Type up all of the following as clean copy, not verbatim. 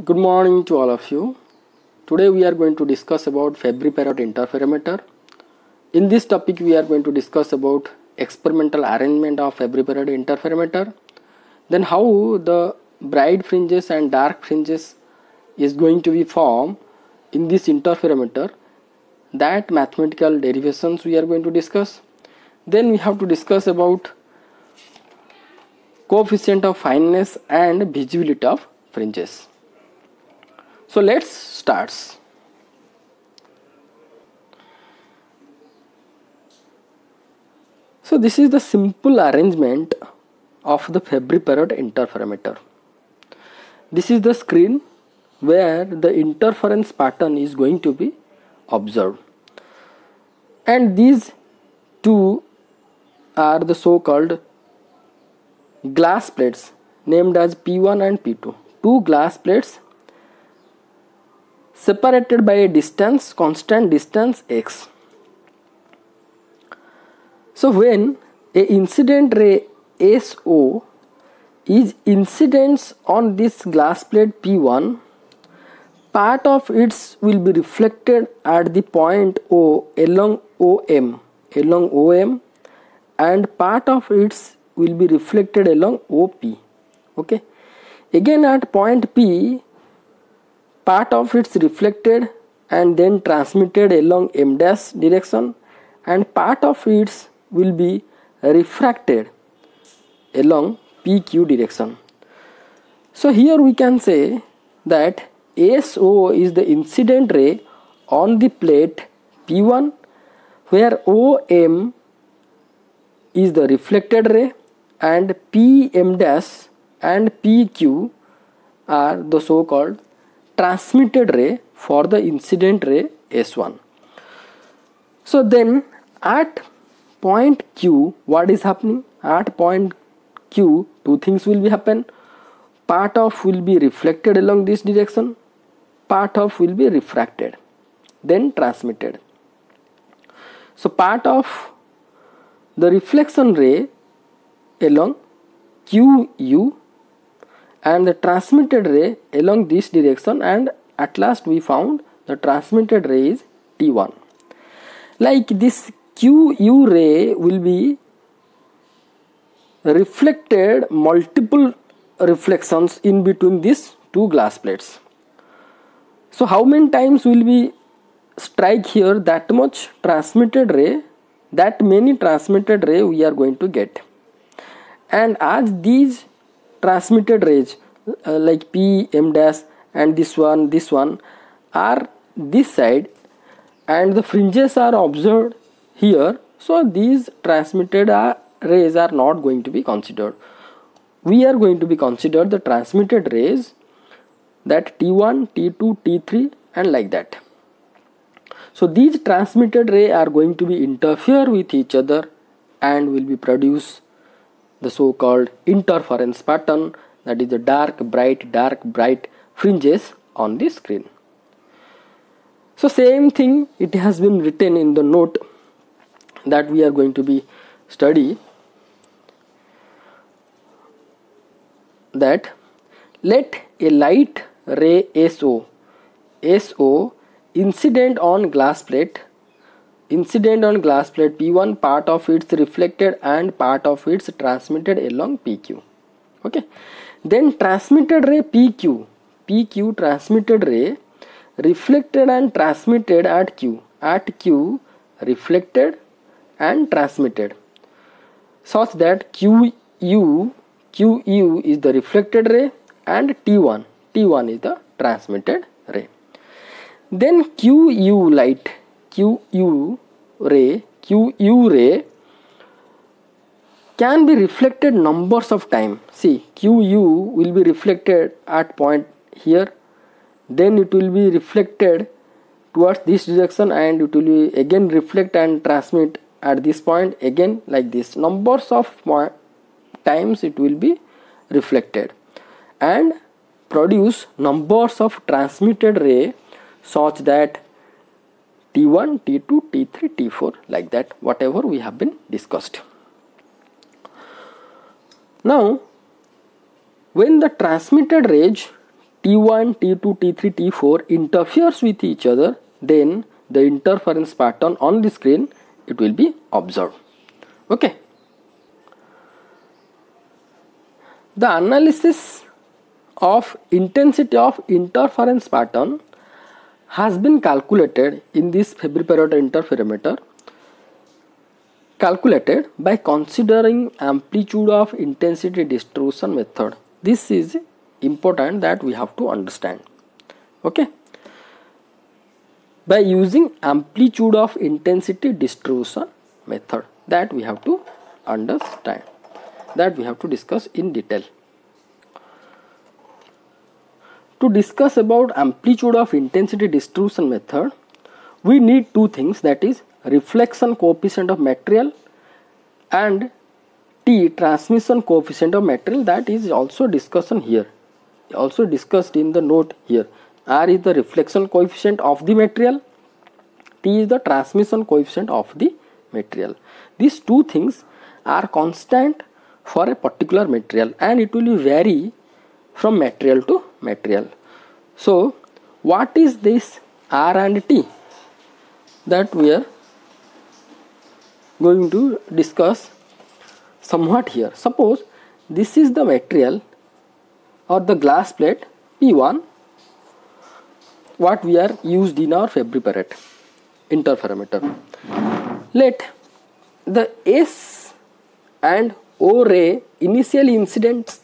Good morning to all of you. Today we are going to discuss about Fabry-Perot interferometer. In this topic we are going to discuss about experimental arrangement of Fabry-Perot interferometer, then how the bright fringes and dark fringes is going to be formed in this interferometer, that mathematical derivations we are going to discuss. Then we have to discuss about coefficient of fineness and visibility of fringes. So let's start. So this is the simple arrangement of the Fabry-Perot interferometer. This is the screen where the interference pattern is going to be observed, and these two are the so-called glass plates named as P1 and P2. Two glass plates separated by a distance, constant distance x. So when a incident ray SO is incidence on this glass plate P1, part of it will be reflected at the point O along OM, and part of it will be reflected along OP. Okay. Again at point P, part of it's reflected and then transmitted along M dash direction, and part of it will be refracted along PQ direction. So here we can say that SO is the incident ray on the plate P1, where OM is the reflected ray, and PM dash and PQ are the so-called transmitted ray for the incident ray S1. So then at point Q, what is happening? At point Q, two things will be happen. Part of will be reflected along this direction, part of will be refracted, then transmitted. So part of the reflection ray along QU and the transmitted ray along this direction, and at last we found the transmitted ray is T1. Like this QU ray will be reflected multiple reflections in between these two glass plates. So how many times will we strike here? That much transmitted ray, that many transmitted ray we are going to get. And as these transmitted rays like P, M dash and this one are this side, and the fringes are observed here, so these transmitted rays are not going to be considered. We are going to be considered the transmitted rays, that T1, T2, T3 and like that. So these transmitted rays are going to be interfere with each other and will be produce the so-called interference pattern, that is the dark bright fringes on the screen. So same thing it has been written in the note that we are going to be study, that let a light ray SO incident on glass plate P1, part of it's reflected and part of it's transmitted along PQ. Okay. Then transmitted ray PQ transmitted ray reflected and transmitted at Q reflected and transmitted, such that QU is the reflected ray and T1 is the transmitted ray. Then QU ray can be reflected numbers of time. See, QU will be reflected at point here, then it will be reflected towards this direction, and it will be again reflect and transmit at this point again, like this. Numbers of times it will be reflected and produce numbers of transmitted ray, such that T1, T2, T3, T4 like that, whatever we have been discussed. Now when the transmitted rays T1, T2, T3, T4 interferes with each other, then the interference pattern on the screen, it will be observed. Okay. The analysis of intensity of interference pattern has been calculated in this Fabry-Perot interferometer, calculated by considering amplitude of intensity distribution method. This is important that we have to understand. Okay. By using amplitude of intensity distribution method, that we have to understand, that we have to discuss in detail. To discuss about amplitude of intensity distribution method, we need two things, that is reflection coefficient of material and T, transmission coefficient of material. That is also discussion here, also discussed in the note here. R is the reflection coefficient of the material, T is the transmission coefficient of the material. These two things are constant for a particular material and it will vary from material to material. So what is this R and T that we are going to discuss somewhat here. Suppose this is the material or the glass plate P1 what we are used in our Fabry-Perot interferometer. Let the S and O ray initially incident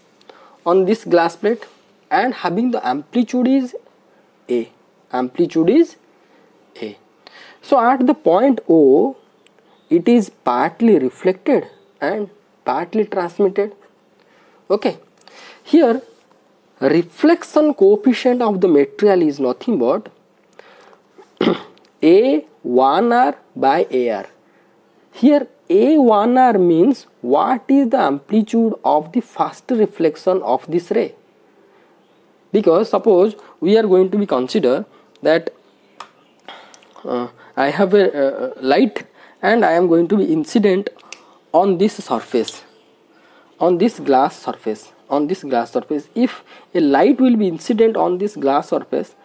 on this glass plate and having the amplitude is A. Amplitude is A. So at the point O, it is partly reflected and partly transmitted. Okay. Here reflection coefficient of the material is nothing but A1R by AR. Here A1R means what is the amplitude of the first reflection of this ray. Because suppose we are going to be consider that I have a light and I am going to be incident on this surface, on this glass surface, if a light will be incident on this glass surface,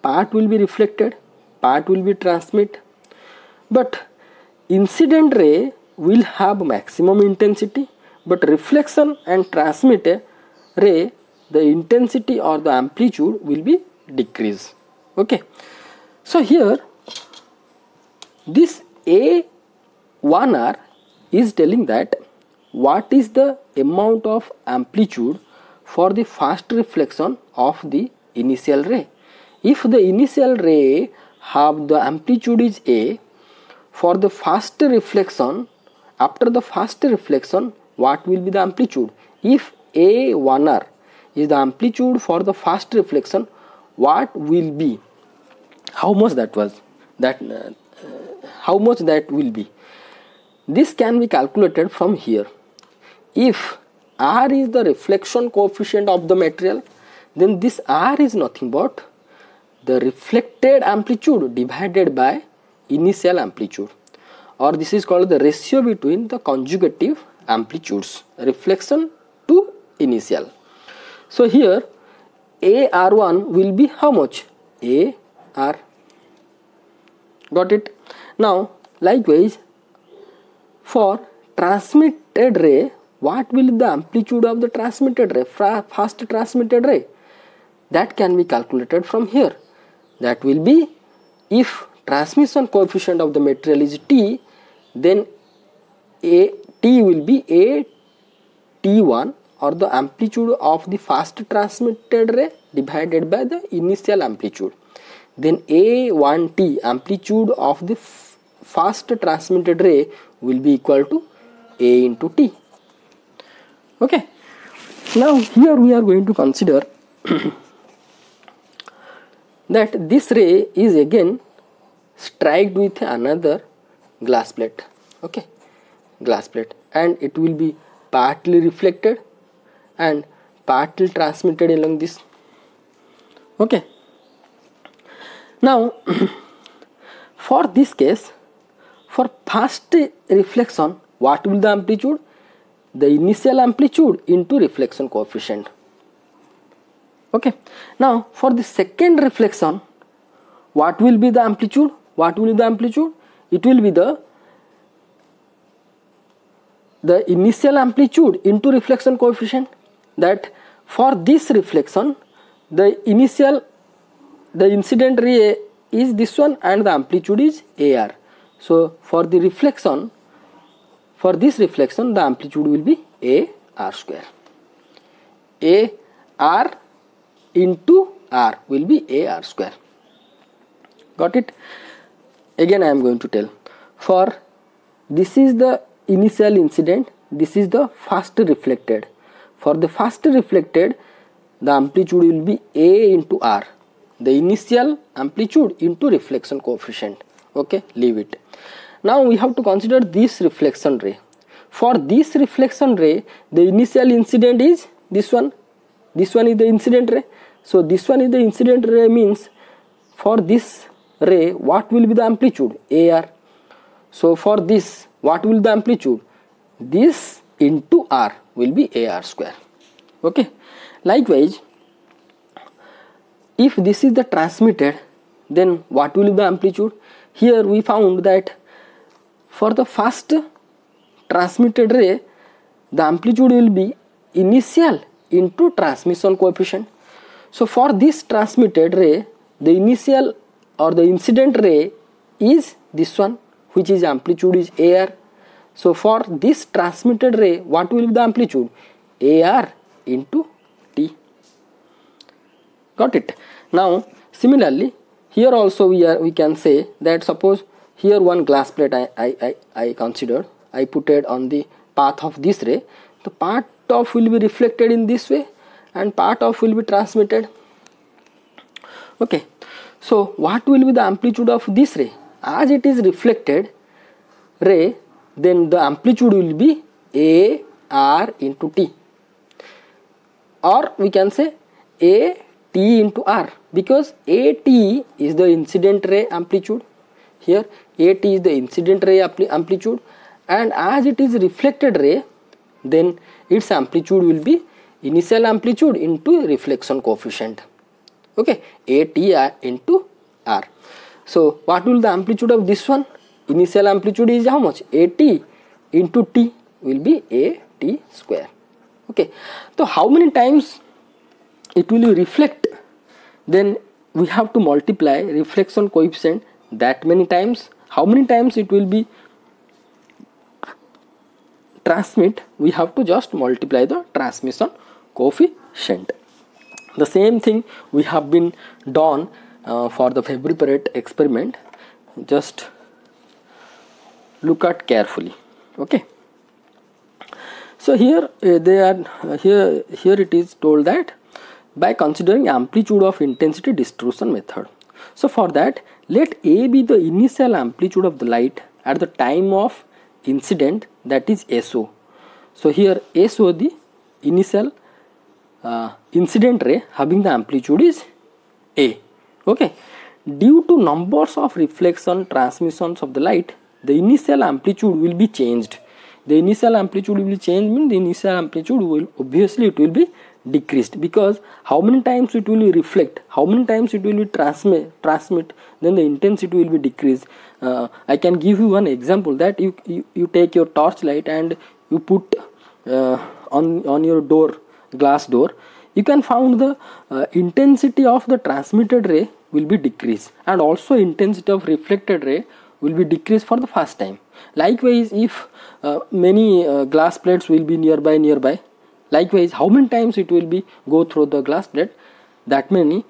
part will be reflected, part will be transmit, but incident ray will have maximum intensity, but reflection and transmit ray, the intensity or the amplitude will be decreased. Okay. So here this A1R is telling that what is the amount of amplitude for the first reflection of the initial ray. If the initial ray have the amplitude is A, for the first reflection, after the first reflection, what will be the amplitude? If A1R is the amplitude for the first reflection, what will be? How much that was? How much that will be? This can be calculated from here. If R is the reflection coefficient of the material, then this R is nothing but the reflected amplitude divided by initial amplitude, or this is called the ratio between the conjugative amplitudes, reflection to initial. So here AR1 will be how much? AR. Got it? Now likewise for transmitted ray, what will be the amplitude of the transmitted ray, first transmitted ray? That can be calculated from here. That will be, if transmission coefficient of the material is T, then T will be AT1, or the amplitude of the first transmitted ray divided by the initial amplitude. Then A1T, amplitude of the first transmitted ray, will be equal to A into T. Okay. Now here we are going to consider that this ray is again struck with another glass plate. Okay, glass plate, and it will be partly reflected and partly transmitted along this. Okay. Now for this case, for first reflection, what will the amplitude? The initial amplitude into reflection coefficient. Okay, now for the second reflection, what will be the amplitude? What will be the amplitude? It will be the initial amplitude into reflection coefficient. That for this reflection, the incident ray is this one and the amplitude is AR. So for the reflection, for this reflection, the amplitude will be AR square. AR into R will be AR square. Got it? Again I am going to tell. For this is the initial incident, this is the first reflected. For the first reflected, the amplitude will be A into R. The initial amplitude into reflection coefficient. Okay, leave it. Now we have to consider this reflection ray. For this reflection ray, the initial incident is this one. This one is the incident ray. So this one is the incident ray, means for this ray, what will be the amplitude? AR. So for this, what will be the amplitude? This into R will be AR square. Okay. Likewise, if this is the transmitted, then what will be the amplitude? Here we found that for the first transmitted ray, the amplitude will be initial into transmission coefficient. So for this transmitted ray, the initial or the incident ray is this one, which is amplitude is AR. So for this transmitted ray, what will be the amplitude? AR into T. Got it? Now similarly, here also we can say that suppose here one glass plate I considered, I put it on the path of this ray. The part of will be reflected in this way and part of will be transmitted. Okay, so what will be the amplitude of this ray? As it is reflected ray, then the amplitude will be AR into T, or we can say AT into R, because AT is the incident ray amplitude. Here AT is the incident ray amplitude, and as it is reflected ray, then its amplitude will be initial amplitude into reflection coefficient. Okay, AT into R. So what will the amplitude of this one? Initial amplitude is how much? AT into T will be AT square. Okay, so how many times it will reflect? Then we have to multiply reflection coefficient that many times. How many times it will be transmit? We have to just multiply the transmission coefficient. The same thing we have been done for the Fabry-Perot experiment. Just look at carefully. Okay, so here here it is told that by considering amplitude of intensity distribution method. So for that, let A be the initial amplitude of the light at the time of incident, that is SO. So here SO, the initial incident ray having the amplitude is A. Okay, due to numbers of reflection transmissions of the light, the initial amplitude will be changed. The initial amplitude will be changed means the initial amplitude will obviously it will be decreased, because how many times it will reflect, how many times it will be transmit, then the intensity will be decreased. I can give you one example, that you take your torchlight and you put on your door, glass door, you can find the intensity of the transmitted ray will be decreased, and also intensity of reflected ray will be decreased for the first time. Likewise, if many glass plates will be nearby, likewise how many times it will be go through the glass plate, that many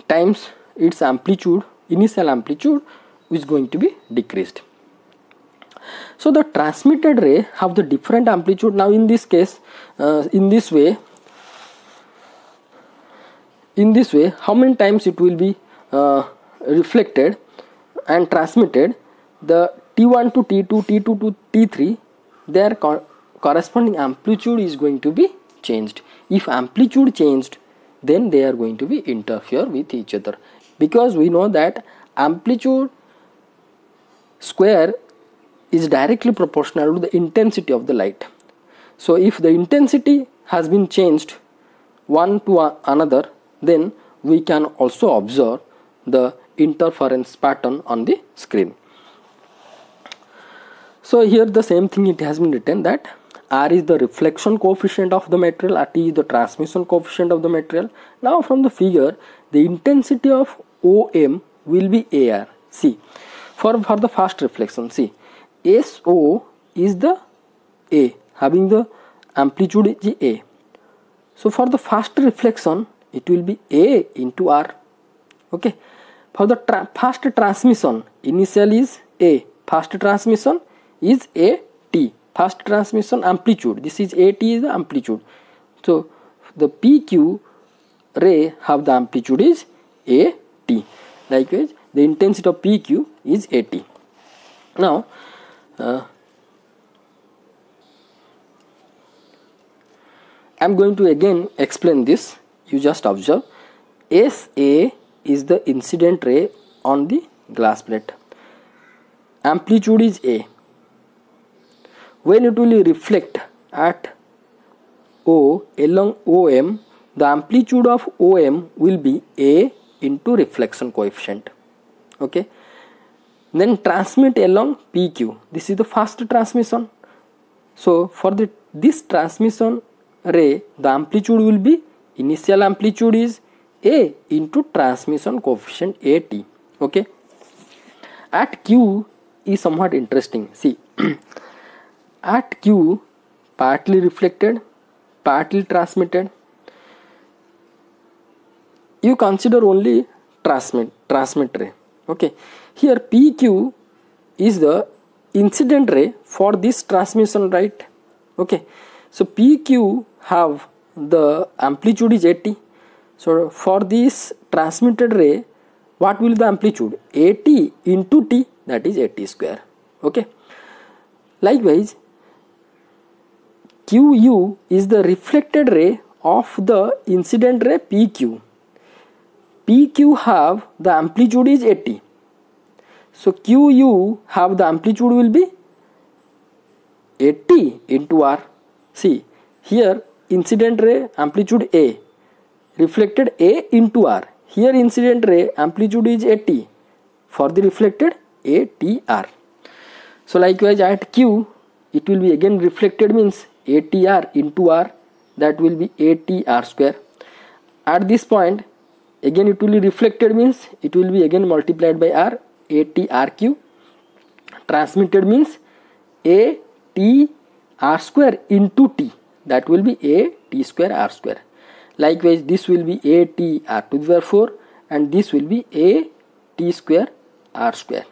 times its amplitude, initial amplitude, is going to be decreased. So the transmitted ray have the different amplitude. Now in this case, in this way, how many times it will be reflected and transmitted, the T1 to T2, T2 to T3, their corresponding amplitude is going to be changed. If amplitude changed, then they are going to be interfere with each other, because we know that amplitude square is directly proportional to the intensity of the light. So if the intensity has been changed, one to another, then we can also observe the interference pattern on the screen. So here the same thing, it has been written that R is the reflection coefficient of the material, T is the transmission coefficient of the material. Now from the figure, the intensity of OM will be AR. See, for the fast reflection, see, SO is the A, having the amplitude is A. So for the fast reflection, it will be A into R. Okay. For the fast transmission, initial is A, fast transmission is AT, fast transmission amplitude. This is AT is the amplitude. So the PQ ray have the amplitude is AT. Likewise, the intensity of PQ is AT. Now, I am going to again explain this. You just observe. SA is the incident ray on the glass plate. Amplitude is A. When it will reflect at O along OM, the amplitude of OM will be A into reflection coefficient. Okay. Then transmit along PQ. This is the fast transmission. So for this transmission ray, the amplitude will be, initial amplitude is A into transmission coefficient AT. Okay. At Q is somewhat interesting. See, at Q, partly reflected, partly transmitted. You consider only transmit ray. Okay. Here PQ is the incident ray for this transmission, right? Okay. So PQ have the amplitude is AT. So for this transmitted ray, what will the amplitude? AT into T, that is AT square. Okay. Likewise, QU is the reflected ray of the incident ray PQ. PQ have the amplitude is AT. So QU have the amplitude will be AT into R. See, here incident ray amplitude A, reflected A into R. Here incident ray amplitude is AT, for the reflected ATR. So likewise at Q, it will be again reflected means ATR into R, that will be ATR square. At this point, again it will be reflected means it will be again multiplied by R, ATRQ. Transmitted means ATR square into T, that will be AT square R square. Likewise, this will be ATR to the power 4 and this will be AT square R square.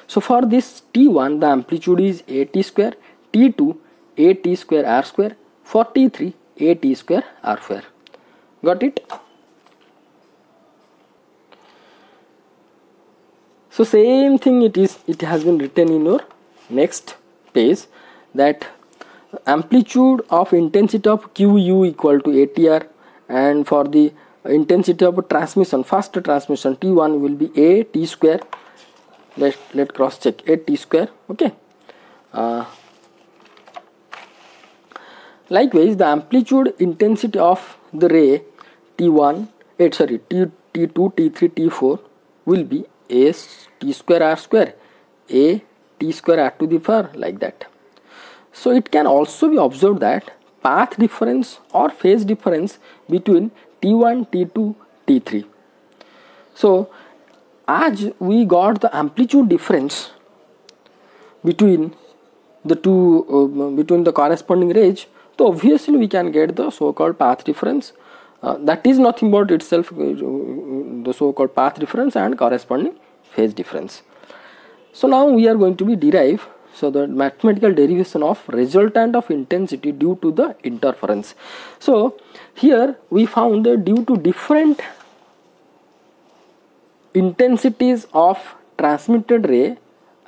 So for this T1, the amplitude is AT square, T2 AT square R square, for T3 AT square R square. Got it? So same thing it has been written in your next page, that amplitude of intensity of QU equal to ATR, and for the intensity of transmission, fast transmission, T1 will be AT square. Let cross check, AT square. Okay. Likewise, the amplitude intensity of the ray T1, T2, T3, T4 will be T square R square, T square R to the power, like that. So it can also be observed that path difference or phase difference between T1, T2, T3. So as we got the amplitude difference between the two, between the corresponding rays, so obviously we can get the so-called path difference. That is nothing but itself the so-called path difference and corresponding phase difference. So now we are going to be derive the mathematical derivation of resultant of intensity due to the interference. So here we found that due to different intensities of transmitted ray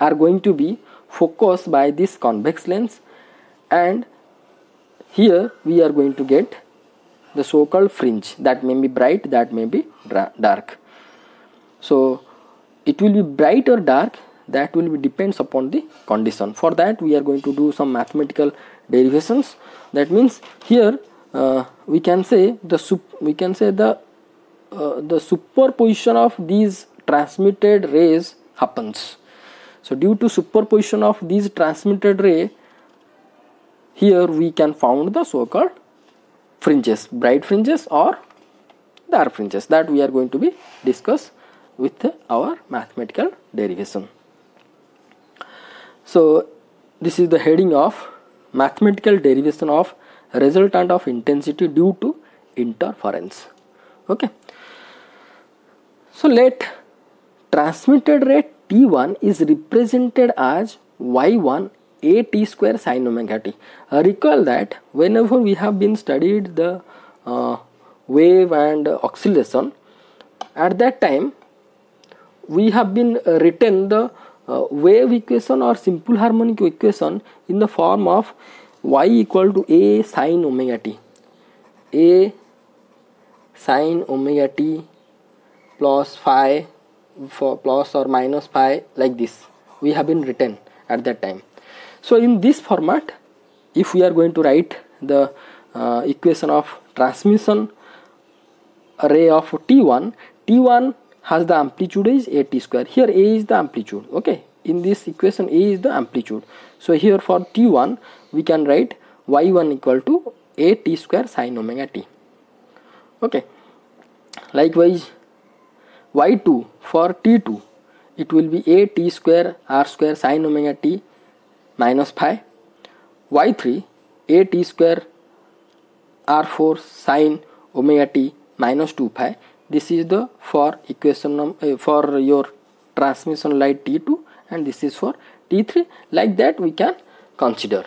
are going to be focused by this convex lens, and here we are going to get the so-called fringe that may be bright, that may be dark. So it will be bright or dark, that will be depends upon the condition. For that we are going to do some mathematical derivations. That means here we can say the superposition of these transmitted rays happens. So due to superposition of these transmitted ray, here we can found the so-called fringes, bright fringes or dark fringes, that we are going to be discuss with our mathematical derivation. So this is the heading of mathematical derivation of resultant of intensity due to interference. Okay. So let transmitted ray T1 is represented as Y1 a t square sin omega t. Recall that whenever we have been studied the wave and oscillation, at that time we have been written the wave equation or simple harmonic equation in the form of y equal to a sin omega t, a sin omega t plus phi for plus or minus phi, like this we have been written at that time. So in this format, if we are going to write the equation of transmission ray of T1, T1 has the amplitude is a t square. Here a is the amplitude. Okay, in this equation a is the amplitude. So here for T1 we can write y1 equal to a t square sin omega t. Okay, likewise y2 for T2 it will be a t square r square sin omega t minus phi, y3 a t square r4 sin omega t minus 2 pi. This is the for equation for your transmission light T2, and this is for T3. Like that we can consider.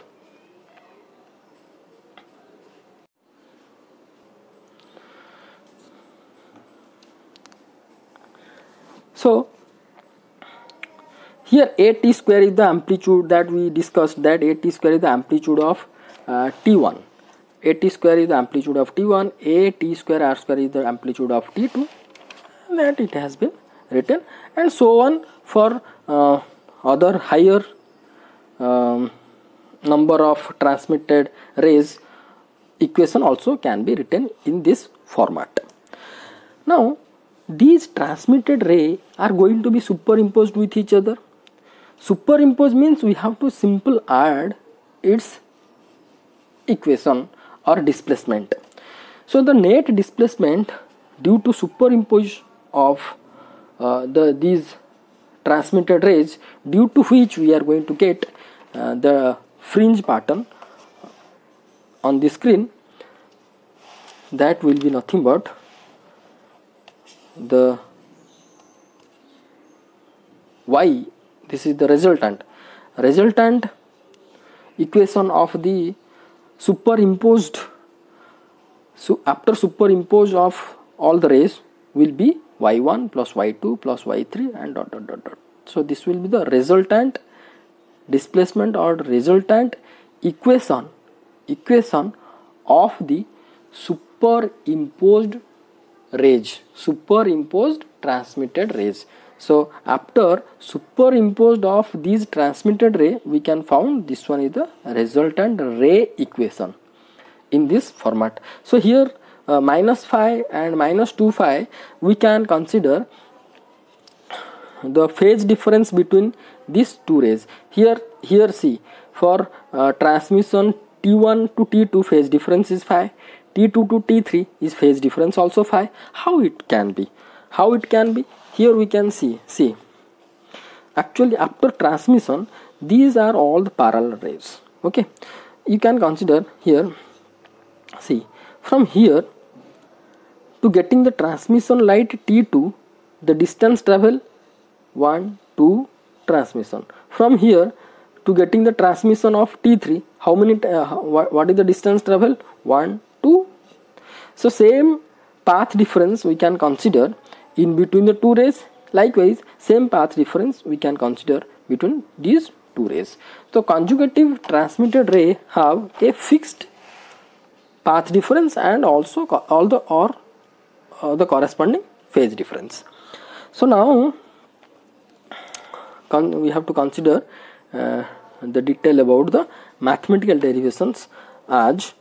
So here a t square is the amplitude that we discussed, that a t square is the amplitude of T1, a t square is the amplitude of T1, a t square r square is the amplitude of T2, that it has been written, and so on for other higher number of transmitted rays. Equation also can be written in this format. Now these transmitted rays are going to be superimposed with each other. Superimpose means we have to simple add its equation or displacement. So the net displacement due to superimpose of these transmitted rays, due to which we are going to get the fringe pattern on the screen, that will be nothing but the y. This is the resultant equation of the superimposed. So after superimpose of all the rays will be y1 plus y2 plus y3 and dot dot dot dot. So this will be the resultant displacement or resultant equation of the superimposed rays, superimposed transmitted rays. So after superimposed of these transmitted ray, we can found this one is the resultant ray equation in this format. So here minus phi and minus 2 phi, we can consider the phase difference between these two rays. Here see, for transmission T1 to T2 phase difference is phi, T2 to T3 is phase difference also phi. How it can be? Here we can see actually after transmission these are all the parallel rays. Okay, you can consider here, see, from here to getting the transmission light T2, the distance travel 1 2 transmission. From here to getting the transmission of T3, how many what is the distance travel? 1 2. So same path difference we can consider in between the two rays. Likewise same path difference we can consider between these two rays. So conjugative transmitted ray have a fixed path difference and also all the corresponding phase difference. So now we have to consider the detail about the mathematical derivations as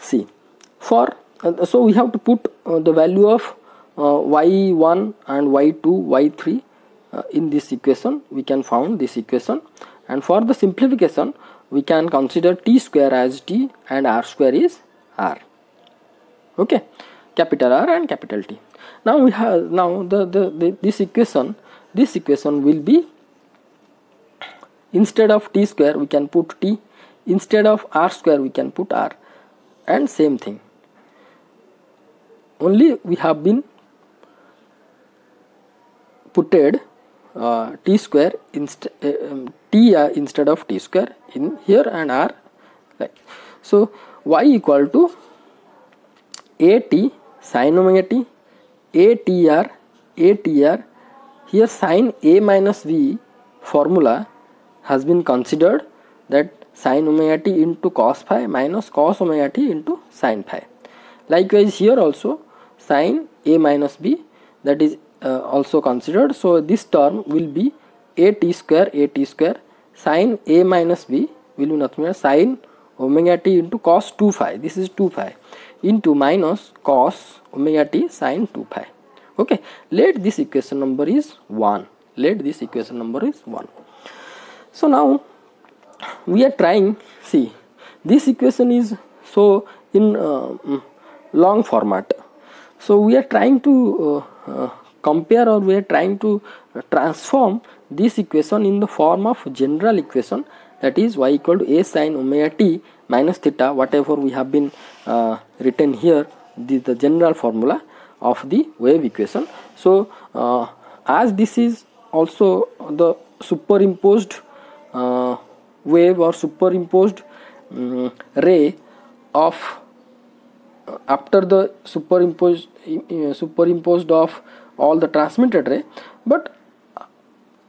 see, for so we have to put the value of y1 and y2, y3 in this equation. We can found this equation, and for the simplification we can consider t square as t and r square is r. Okay, capital R and capital T. Now we have this equation will be, instead of t square we can put t, instead of r square we can put r, and same thing, only we have been putted t square instead of t square in here, and r, like so. Y equal to at sin omega t, atr. Here sin a minus v formula has been considered, that sin omega t into cos phi minus cos omega t into sin phi. Likewise here also sin a minus b, that is also considered. So this term will be at square sin a minus b will be nothing but sin omega t into cos 2 phi, this is 2 phi, into minus cos omega t sin 2 pi. Okay, let this equation number is 1. So now we are trying, see, this equation is so in long format, so we are trying to compare, or we are trying to transform this equation in the form of general equation, that is y equal to a sin omega t minus theta, whatever we have been written here, the general formula of the wave equation. So as this is also the superimposed wave or superimposed ray of after the superimposed of all the transmitted ray, but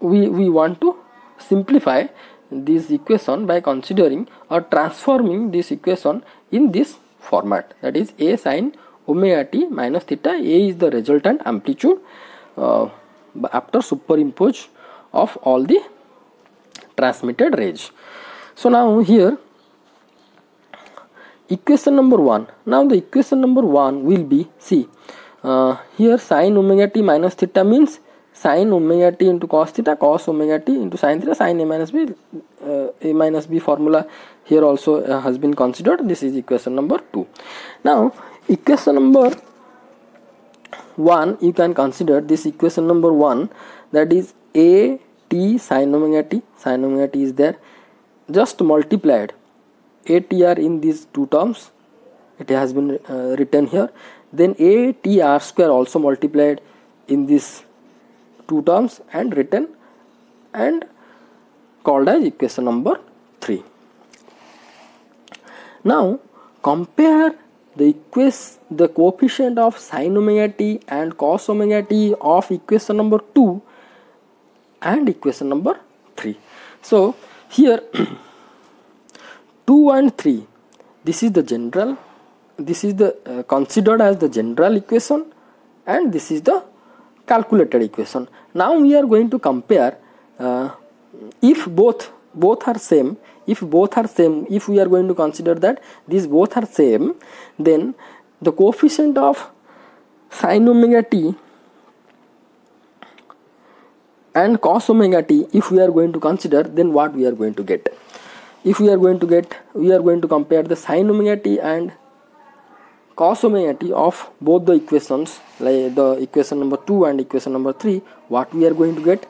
we want to simplify this equation by considering or transforming this equation in this format, that is a sin omega t minus theta. A is the resultant amplitude after superimpose of all the transmitted rays. So now here equation number 1. Now the equation number 1 will be, see, here sin omega t minus theta means sin omega t into cos theta, cos omega t into sin theta, sin a minus b formula here also has been considered. This is equation number 2. Now equation number 1, you can consider this equation number 1, that is a t sin omega t is there, just multiplied atr in these two terms, it has been written here, then atr square also multiplied in these two terms and written and called as equation number 3. Now compare the coefficient of sin omega t and cos omega t of equation number 2 and equation number 3. So here 2 and 3, this is the general, this is the considered as the general equation, and this is the calculated equation. Now we are going to compare if both are same. If we are going to consider that these both are same, then the coefficient of sin omega t and cos omega t, if we are going to consider, then what we are going to get? If we are going to compare the sin omega t and cos omega t of both the equations, like the equation number 2 and equation number 3, what we are going to get?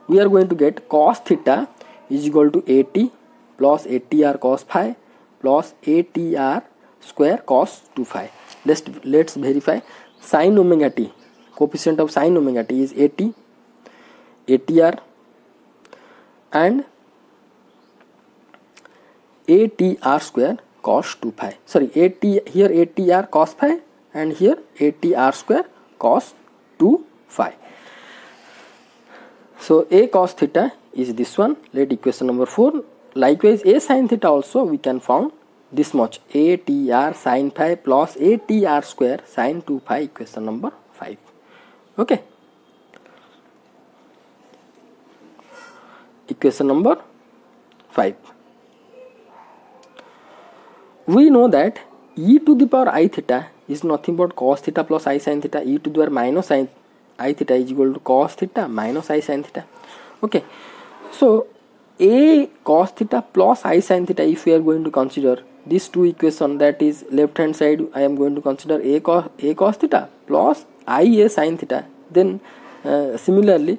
We are going to get cos theta is equal to at plus atr cos phi plus atr square cos 2 phi. Let's verify. Sin omega t, coefficient of sin omega t is atr and atr square cos 2 pi. Sorry, here atr cos phi and here atr square cos 2 phi. So a cos theta is this one. Let equation number 4. Likewise a sin theta also we can found this much, atr sin phi plus atr square sin 2 pi, equation number 5. Okay, equation number 5. We know that e to the power I theta is nothing but cos theta plus I sin theta. E to the power minus I theta is equal to cos theta minus I sin theta. Okay, so a cos theta plus I sin theta, if we are going to consider these two equations, that is left hand side I am going to consider a cos theta plus I a sin theta, then similarly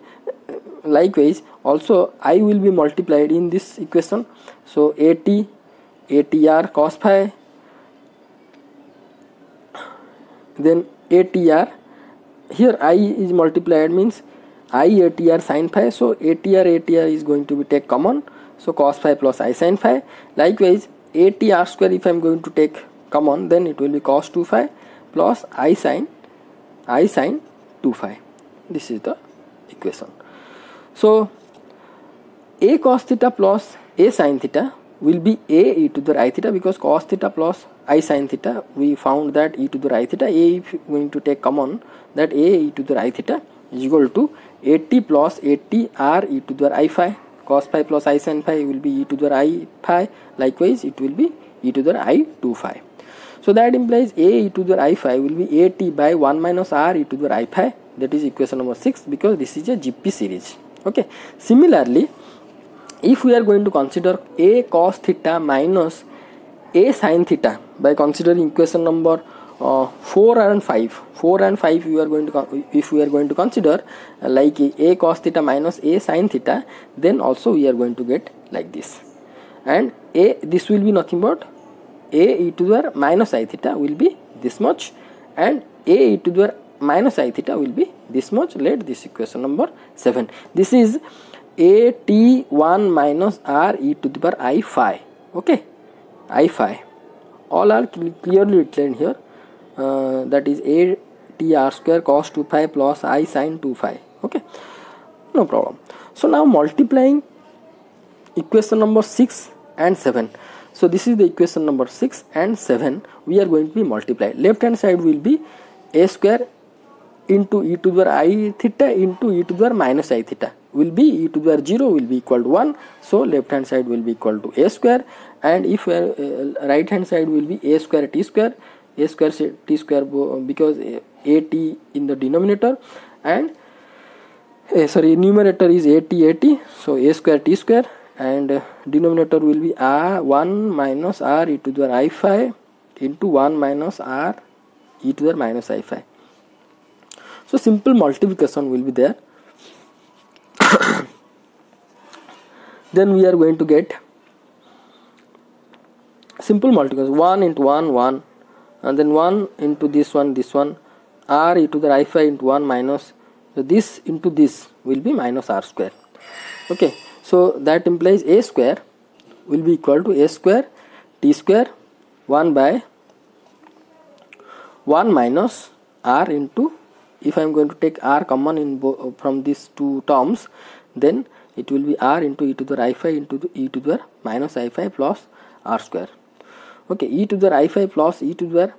likewise also I will be multiplied in this equation. So atr cos phi, then atr, here I is multiplied means I atr sin phi, so atr is going to be take common, so cos phi plus I sin phi. Likewise atr square, if I am going to take common, then it will be cos 2 phi plus I sin 2 phi. This is the equation. So a cos theta plus a sin theta will be a e to the I theta, because cos theta plus I sin theta we found that e to the I theta. A, if going to take common, that a e to the I theta is equal to 80 plus 80 r e to the I phi. Cos phi plus I sin phi will be e to the I phi. Likewise it will be e to the I 2 phi. So that implies a e to the I phi will be 80 by 1 minus r e to the I phi. That is equation number 6, because this is a GP series. Okay, similarly if we are going to consider a cos theta minus a sin theta by considering equation number 4 and 5, we are going to, if we are going to consider like a cos theta minus a sin theta, then also we are going to get like this, and this will be nothing but a e to the minus I theta will be this much, and a e to the minus I theta will be this much. Let this equation number 7. This is a t1 minus r e to the power I phi. Okay, I phi all are clearly written here. That is a t r square cos 2 phi plus I sin 2 phi. Okay, no problem. So now multiplying equation number 6 and 7. So this is the equation number 6 and 7. We are going to be multiplied. Left hand side will be a square into e to the power I theta into e to the power minus I theta, will be e to the power 0 will be equal to 1. So left hand side will be equal to a square, and if right hand side will be a square t square, t square, because a t in the denominator, and numerator is a t, so a square t square, and denominator will be 1 minus r e to the power I phi into 1 minus r e to the power minus I phi. So simple multiplication will be there. Then we are going to get simple multiplication, 1 into 1 1, and then 1 into this one r e to the I phi into 1 minus, so this into this will be minus r square. Okay, so that implies a square will be equal to a square t square 1 by 1 minus r into, if I am going to take r common in from these two terms, then it will be r into e to the I phi into the e to the minus I phi plus r square. Okay, e to the I phi plus e to the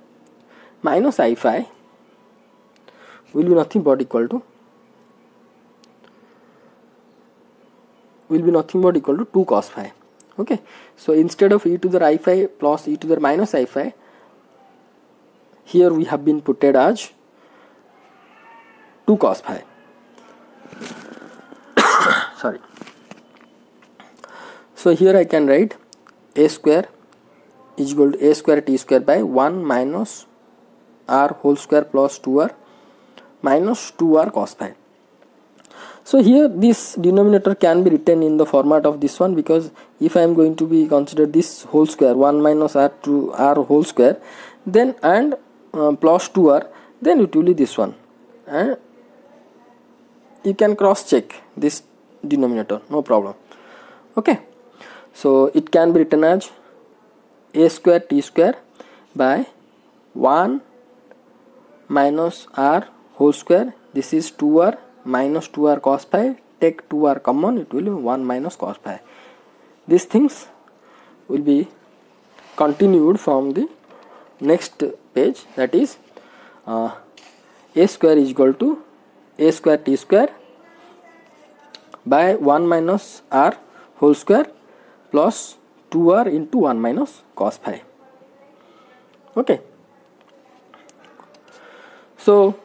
minus I phi will be nothing but equal to 2 cos phi. Okay, so instead of e to the I phi plus e to the minus I phi, here we have been put it as 2 cos phi. Sorry. So here I can write a square is equal to a square t square by 1 minus r whole square plus 2r minus 2r cos phi. So here this denominator can be written in the format of this one, because if I am going to be consider this whole square 1 minus r to r whole square, then and plus 2r, then it will be this one, and you can cross check this denominator, no problem. Okay, so it can be written as a square t square by 1 minus r whole square, this is 2r minus 2r cos phi, take 2r common, it will be 1 minus cos phi. These things will be continued from the next page, that is a square is equal to a square t square by 1 minus r whole square plus 2r into 1 minus cos phi. Okay, so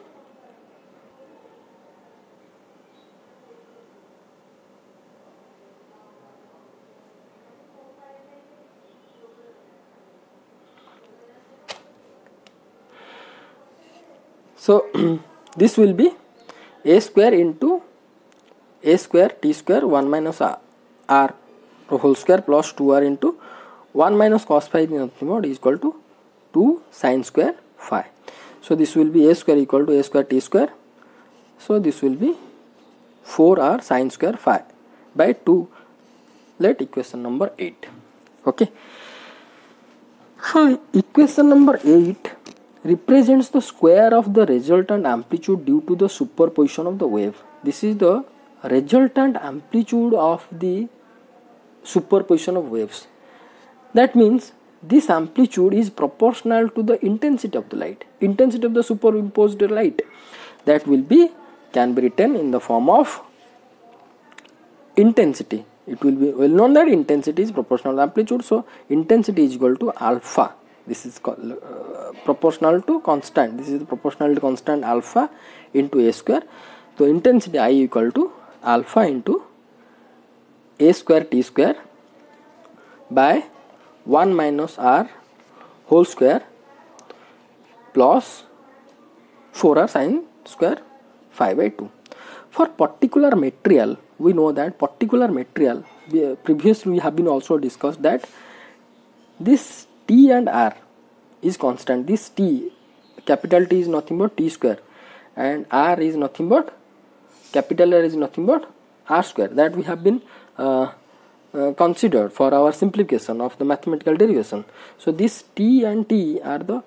this will be a square into a square t square 1 minus r whole square plus 2r into 1 minus cos phi is nothing but is equal to 2 sin square phi. So this will be a square equal to a square t square. So this will be 4r sin square phi by 2. Let equation number 8. Okay. So equation number 8 represents the square of the resultant amplitude due to the superposition of the wave. This is the resultant amplitude of the superposition of waves. That means this amplitude is proportional to the intensity of the light, intensity of the superimposed light. That will be, can be written in the form of intensity. It will be well known that intensity is proportional to amplitude, so intensity is equal to alpha. This is called proportional to constant. This is the proportional to constant alpha into a square. So intensity I equal to alpha into a square t square by 1 minus r whole square plus 4r sin square phi by 2. For particular material, we know that particular material, previously we have been also discussed that this t and r is constant. This t, capital T is nothing but t square, and r is nothing but, capital R is nothing but r square. That we have been considered for our simplification of the mathematical derivation. So this t and t are the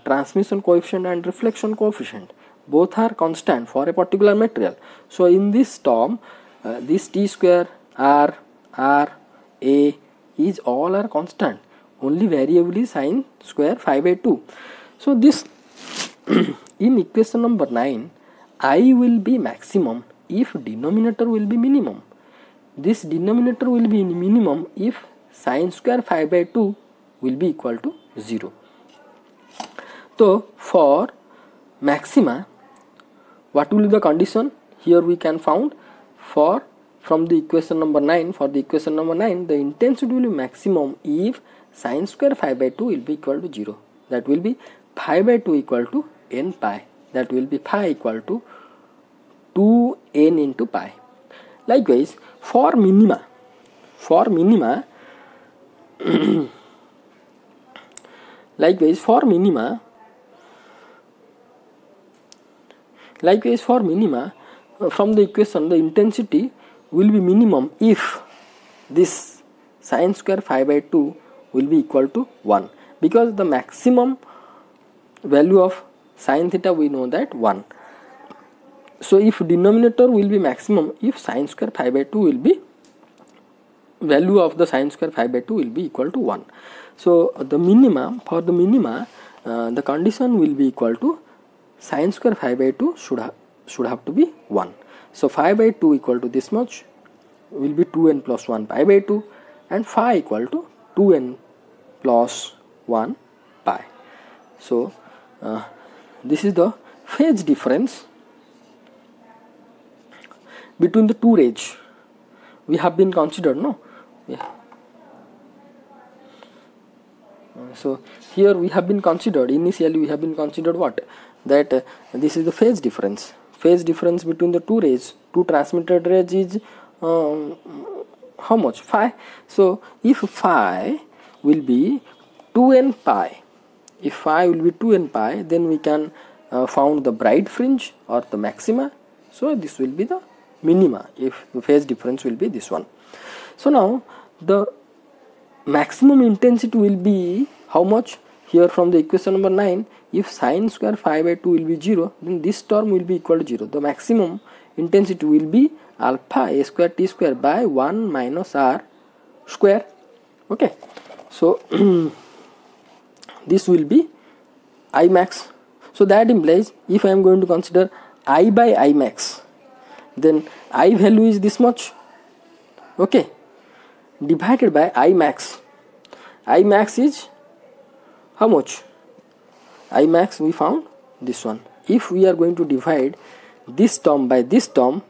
transmission coefficient and reflection coefficient. Both are constant for a particular material. So in this term, this t square, r, a is all are constant. Only variable is sin square phi by 2. So this in equation number 9, I will be maximum if denominator will be minimum. This denominator will be minimum if sin square phi by 2 will be equal to 0. So for maxima, what will be the condition? Here we can found for from the equation number 9, for the equation number 9, the intensity will be maximum if sin square phi by 2 will be equal to 0. That will be phi by 2 equal to n pi. That will be phi equal to 2n into pi. Likewise, for minima, likewise for minima, from the equation, the intensity will be minimum if this sin square phi by 2 will be equal to 1, because the maximum value of sin theta we know that 1. So if denominator will be maximum if sin square phi by 2 will be, value of the sin square phi by 2 will be equal to 1. So the minima, for the minima, the condition will be equal to sin square phi by 2 should have to be 1. So phi by 2 equal to this much will be 2n plus 1 pi by 2, and phi equal to 2n plus 1 pi. So this is the phase difference between the two rays we have been considered, no? Yeah. So here we have been considered, initially we have been considered what? That this is the phase difference. Phase difference between the two rays, two transmitted rays is how much? Phi. So if phi will be 2n pi, if phi will be 2n pi, then we can found the bright fringe or the maxima. So this will be the minima if the phase difference will be this one. So now the maximum intensity will be how much? Here from the equation number 9, if sin square phi by 2 will be 0, then this term will be equal to 0. The maximum intensity will be alpha a square t square by 1 minus r square. Okay, so this will be I max. So that implies if I am going to consider I by I max, then I value is this much, okay, divided by I max. I max is how much? I max we found this one. If we are going to divide this term by this term,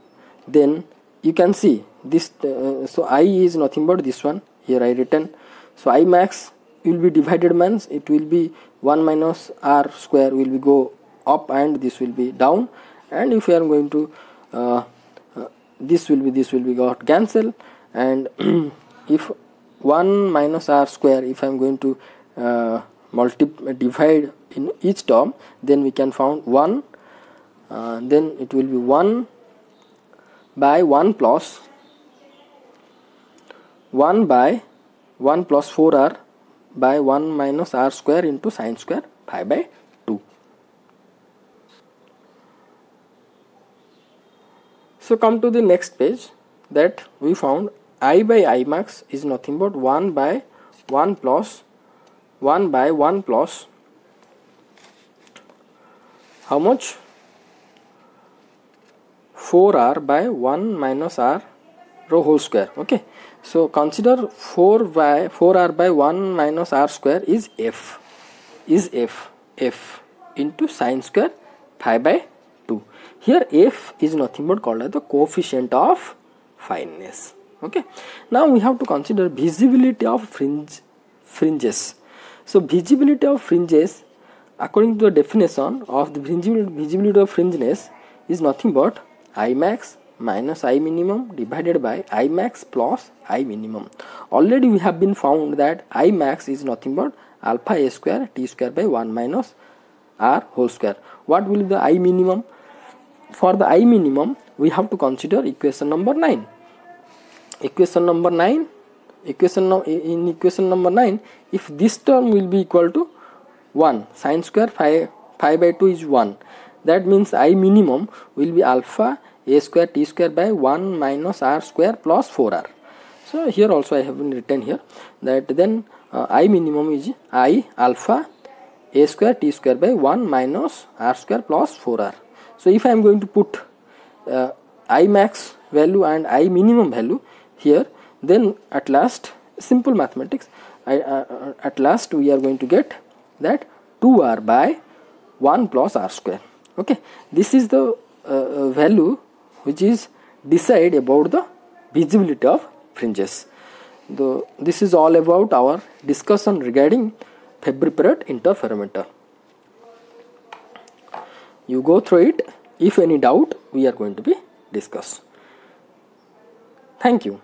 then you can see this, so I is nothing but this one, here I written. So I max will be divided, means it will be 1 minus r square will be go up and this will be down, and if we are going to this will be got cancel, and if 1 minus r square, if I am going to divide in each term, then we can found 1, then it will be 1 by 1 plus 1 by 1 plus 4r by 1 minus r square into sine square pi by 2. So come to the next page, that we found I by I max is nothing but 1 by 1 plus 1 by 1 plus how much, 4r by 1 minus r rho whole square. Okay, so consider 4r by 1 minus r square is f into sine square pi by 2. Here f is nothing but called as the coefficient of fineness. Okay, now we have to consider visibility of fringes. So visibility of fringes, according to the definition of the visibility of fringeness, is nothing but I max minus I minimum divided by I max plus I minimum. Already we have been found that I max is nothing but alpha a square t square by 1 minus r whole square. What will be the I minimum? For the I minimum, we have to consider equation number 9. In equation number 9, if this term will be equal to 1, sine square pi by 2 is 1, that means I minimum will be alpha a square t square by 1 minus r square plus 4r. So here also I have written here that then I minimum is I alpha a square t square by 1 minus r square plus 4r. So if I am going to put I max value and I minimum value here, then at last, simple mathematics, at last we are going to get that 2r by 1 plus r square. Okay, this is the value which is decide about the visibility of fringes. This is all about our discussion regarding Fabry-Perot interferometer. You go through it. If any doubt, we are going to be discuss. Thank you.